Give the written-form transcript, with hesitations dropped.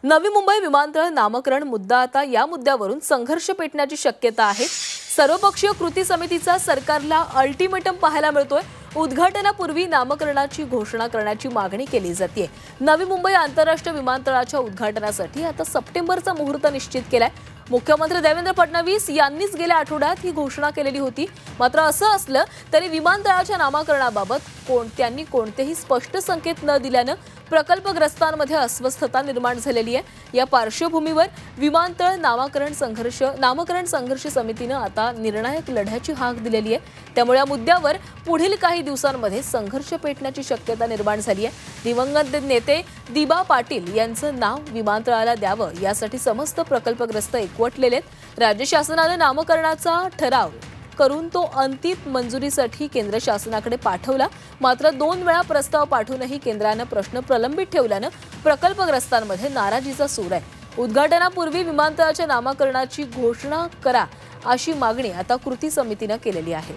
नवी मुंबई विमानतळ नामकरण मुद्दा आता या मुद्द्यावरून संघर्ष पेटण्याची शक्यता आहे। सर्वपक्षीय कृती समितीचा सरकारला अल्टिमेटम पाहायला मिळतोय। उद्घाटनापूर्वी नामकरणाची घोषणा करण्याची मागणी केली जाते। नवी मुंबई आंतरराष्ट्रीय विमानतळाच्या उद्घाटनासाठी आता सप्टेंबरचा मुहूर्त निश्चित केलाय। मुख्यमंत्री देवेंद्र फडणवीस यांनीच गेल्या आठवड्यात ही घोषणा केलेली होती। मात्र असं असलं तरी विमानतळाच्या नामकरणाबाबत त्यांनी कोणतेही स्पष्ट संकेत न दिल्यानं प्रकल्पग्रस्तांमध्ये अस्वस्थता निर्माण झालेली आहे। या पार्श्वभूमीवर विमानतळ नामकरण संघर्ष समितीने आता निर्णायक लढ्याची हाक दिलेली आहे। त्यामुळे या मुद्द्यावर पुढील काही दिवसांमध्ये संघर्ष पेटण्याची शक्यता निर्माण झाली आहे। दिवंगत नेते दिबा पाटील यांचं नाव विमानतळाला द्यावं यासाठी समस्त प्रकल्पग्रस्त एकवटलेले आहेत। राज्य शासनाने नामकरणाचा ठराव करून तो अंतिम मंजुरीसाठी केंद्र शासनाकडे पाठवला। मात्र 2 वेळा प्रस्ताव पाठवूनही केंद्राने प्रश्न प्रलंबित ठेवल्याने प्रकल्पग्रस्तांमध्ये नाराजीचा सूर आहे। उद्घाटनापूर्वी विमानतळाच्या नामकरणाची घोषणा करा अशी मागणी आता कृती समितीने केलेली आहे।